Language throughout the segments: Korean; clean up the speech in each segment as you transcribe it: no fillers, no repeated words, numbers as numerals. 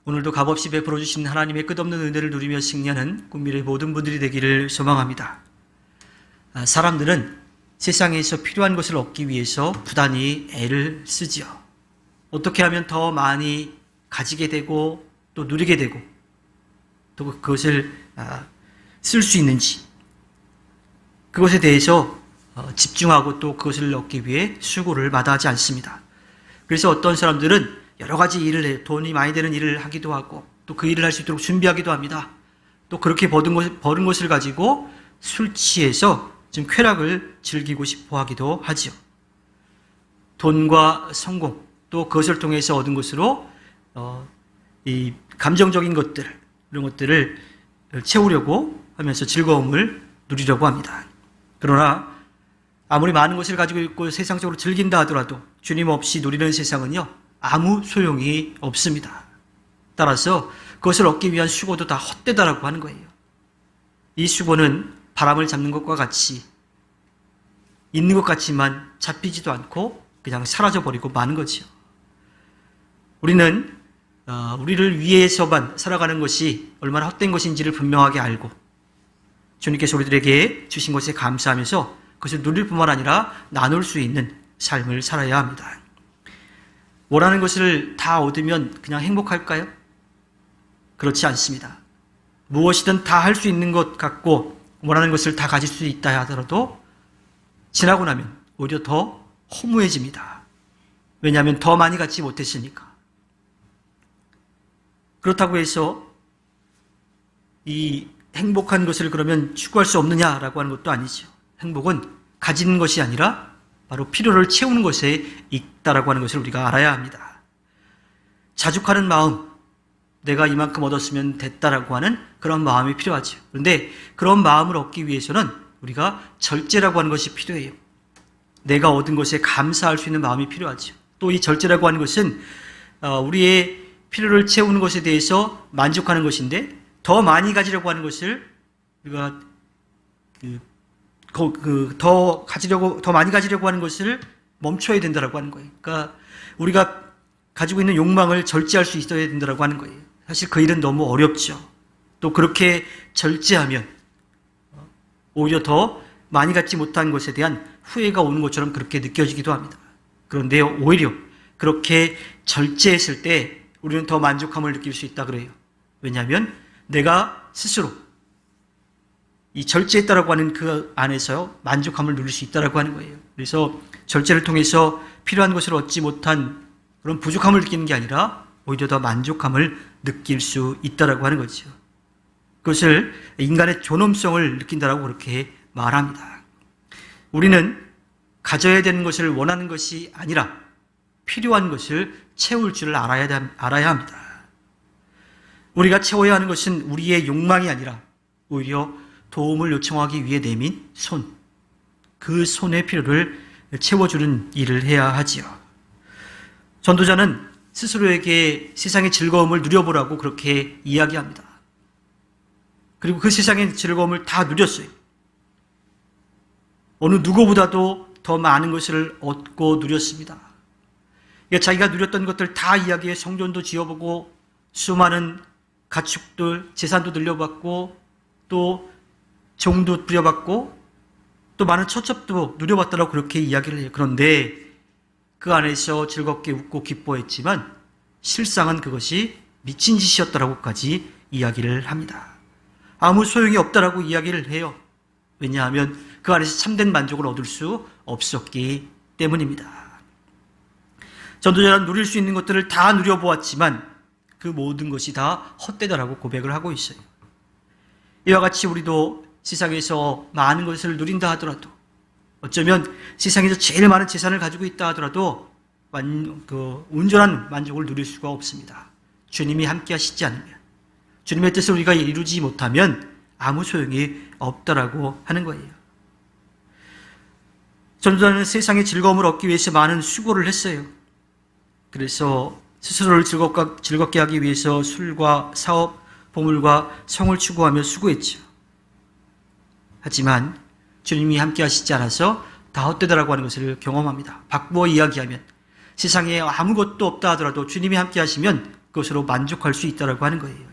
오늘도 값없이 베풀어 주신 하나님의 끝없는 은혜를 누리며 승리하는 꿈미래의 모든 분들이 되기를 소망합니다. 사람들은 세상에서 필요한 것을 얻기 위해서 부단히 애를 쓰지요. 어떻게 하면 더 많이 가지게 되고 또 누리게 되고 또 그것을 쓸 수 있는지 그것에 대해서 집중하고 또 그것을 얻기 위해 수고를 마다하지 않습니다. 그래서 어떤 사람들은 여러 가지 일을 해요. 돈이 많이 되는 일을 하기도 하고 또 그 일을 할 수 있도록 준비하기도 합니다. 또 그렇게 버는 것을 가지고 술 취해서 좀 쾌락을 즐기고 싶어 하기도 하죠. 돈과 성공 또 그것을 통해서 얻은 것으로 이 감정적인 것들 이런 것들을 채우려고 하면서 즐거움을 누리려고 합니다. 그러나 아무리 많은 것을 가지고 있고 세상적으로 즐긴다 하더라도 주님 없이 누리는 세상은요 아무 소용이 없습니다. 따라서 그것을 얻기 위한 수고도 다 헛되다라고 하는 거예요. 이 수고는 바람을 잡는 것과 같이 있는 것 같지만 잡히지도 않고 그냥 사라져버리고 마는 거죠. 우리는 우리를 위해서만 살아가는 것이 얼마나 헛된 것인지를 분명하게 알고 주님께서 우리들에게 주신 것에 감사하면서 그것을 누릴 뿐만 아니라 나눌 수 있는 삶을 살아야 합니다. 원하는 것을 다 얻으면 그냥 행복할까요? 그렇지 않습니다. 무엇이든 다 할 수 있는 것 같고 원하는 것을 다 가질 수 있다 하더라도 지나고 나면 오히려 더 허무해집니다. 왜냐하면 더 많이 갖지 못했으니까. 그렇다고 해서 이 행복한 것을 그러면 추구할 수 없느냐라고 하는 것도 아니죠. 행복은 가지는 것이 아니라 바로 필요를 채우는 것에 있다라고 하는 것을 우리가 알아야 합니다. 자족하는 마음, 내가 이만큼 얻었으면 됐다라고 하는 그런 마음이 필요하죠. 그런데 그런 마음을 얻기 위해서는 우리가 절제라고 하는 것이 필요해요. 내가 얻은 것에 감사할 수 있는 마음이 필요하죠. 또 이 절제라고 하는 것은 우리의 필요를 채우는 것에 대해서 만족하는 것인데 더 많이 가지려고 하는 것을 우리가 더 많이 가지려고 하는 것을 멈춰야 된다라고 하는 거예요. 그러니까 우리가 가지고 있는 욕망을 절제할 수 있어야 된다라고 하는 거예요. 사실 그 일은 너무 어렵죠. 또 그렇게 절제하면 오히려 더 많이 갖지 못한 것에 대한 후회가 오는 것처럼 그렇게 느껴지기도 합니다. 그런데 오히려 그렇게 절제했을 때 우리는 더 만족함을 느낄 수 있다 그래요. 왜냐하면 내가 스스로 이 절제했다라고 하는 그 안에서 만족함을 누릴 수 있다라고 하는 거예요. 그래서 절제를 통해서 필요한 것을 얻지 못한 그런 부족함을 느끼는 게 아니라 오히려 더 만족함을 느낄 수 있다라고 하는 거죠. 그것을 인간의 존엄성을 느낀다라고 그렇게 말합니다. 우리는 가져야 되는 것을 원하는 것이 아니라 필요한 것을 채울 줄을 알아야 합니다. 우리가 채워야 하는 것은 우리의 욕망이 아니라 오히려 도움을 요청하기 위해 내민 손, 그 손의 필요를 채워주는 일을 해야 하지요. 전도자는 스스로에게 세상의 즐거움을 누려보라고 그렇게 이야기합니다. 그리고 그 세상의 즐거움을 다 누렸어요. 어느 누구보다도 더 많은 것을 얻고 누렸습니다. 자기가 누렸던 것들 다 이야기해 성전도 지어보고 수많은 가축들, 재산도 늘려받고 또 종도 부려받고 또 많은 처첩도 누려봤다라고 그렇게 이야기를 해요. 그런데 그 안에서 즐겁게 웃고 기뻐했지만 실상은 그것이 미친 짓이었다라고까지 이야기를 합니다. 아무 소용이 없다라고 이야기를 해요. 왜냐하면 그 안에서 참된 만족을 얻을 수 없었기 때문입니다. 전도자는 누릴 수 있는 것들을 다 누려보았지만 그 모든 것이 다 헛되다라고 고백을 하고 있어요. 이와 같이 우리도 세상에서 많은 것을 누린다 하더라도 어쩌면 세상에서 제일 많은 재산을 가지고 있다 하더라도 온전한 만족을 누릴 수가 없습니다. 주님이 함께 하시지 않으면, 주님의 뜻을 우리가 이루지 못하면 아무 소용이 없다라고 하는 거예요. 전도자는 세상의 즐거움을 얻기 위해서 많은 수고를 했어요. 그래서 스스로를 즐겁게 하기 위해서 술과 사업, 보물과 성을 추구하며 수고했죠. 하지만 주님이 함께 하시지 않아서 다 헛되다라고 하는 것을 경험합니다. 바꾸어 이야기하면 세상에 아무것도 없다 하더라도 주님이 함께 하시면 그것으로 만족할 수 있다라고 하는 거예요.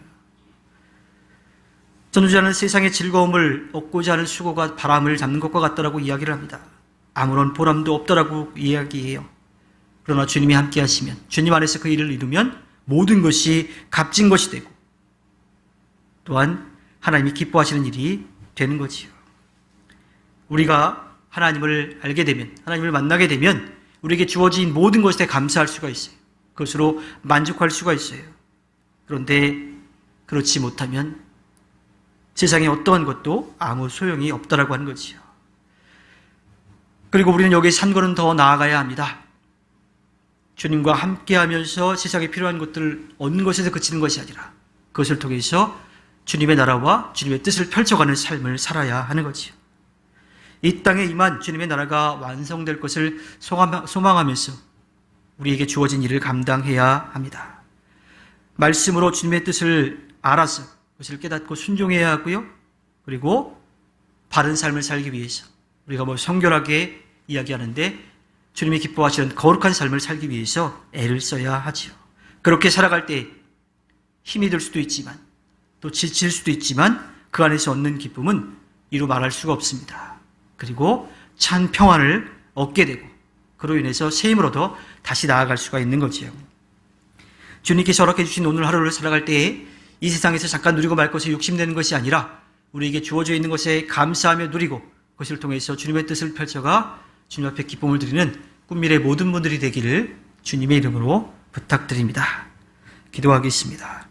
전도자는 세상의 즐거움을 얻고자 하는 수고가 바람을 잡는 것과 같다라고 이야기를 합니다. 아무런 보람도 없다라고 이야기해요. 그러나 주님이 함께 하시면, 주님 안에서 그 일을 이루면 모든 것이 값진 것이 되고 또한 하나님이 기뻐하시는 일이 되는 거지요. 우리가 하나님을 알게 되면, 하나님을 만나게 되면 우리에게 주어진 모든 것에 감사할 수가 있어요. 그것으로 만족할 수가 있어요. 그런데 그렇지 못하면 세상에 어떠한 것도 아무 소용이 없다라고 하는 거지요. 그리고 우리는 여기에 산 걸음 더 나아가야 합니다. 주님과 함께하면서 세상에 필요한 것들을 얻는 것에서 그치는 것이 아니라 그것을 통해서 주님의 나라와 주님의 뜻을 펼쳐가는 삶을 살아야 하는 거지요. 이 땅에 임한 주님의 나라가 완성될 것을 소망하면서 우리에게 주어진 일을 감당해야 합니다. 말씀으로 주님의 뜻을 알아서 그것을 깨닫고 순종해야 하고요. 그리고 바른 삶을 살기 위해서 우리가 성결하게 이야기하는데 주님이 기뻐하시는 거룩한 삶을 살기 위해서 애를 써야 하지요. 그렇게 살아갈 때 힘이 들 수도 있지만 또 지칠 수도 있지만 그 안에서 얻는 기쁨은 이루 말할 수가 없습니다. 그리고 찬 평안을 얻게 되고 그로 인해서 새 힘을 얻어 다시 나아갈 수가 있는 거지요. 주님께서 허락해 주신 오늘 하루를 살아갈 때에 이 세상에서 잠깐 누리고 말 것에 욕심내는 것이 아니라 우리에게 주어져 있는 것에 감사하며 누리고 그것을 통해서 주님의 뜻을 펼쳐가 주님 앞에 기쁨을 드리는 꿈미래 모든 분들이 되기를 주님의 이름으로 부탁드립니다. 기도하겠습니다.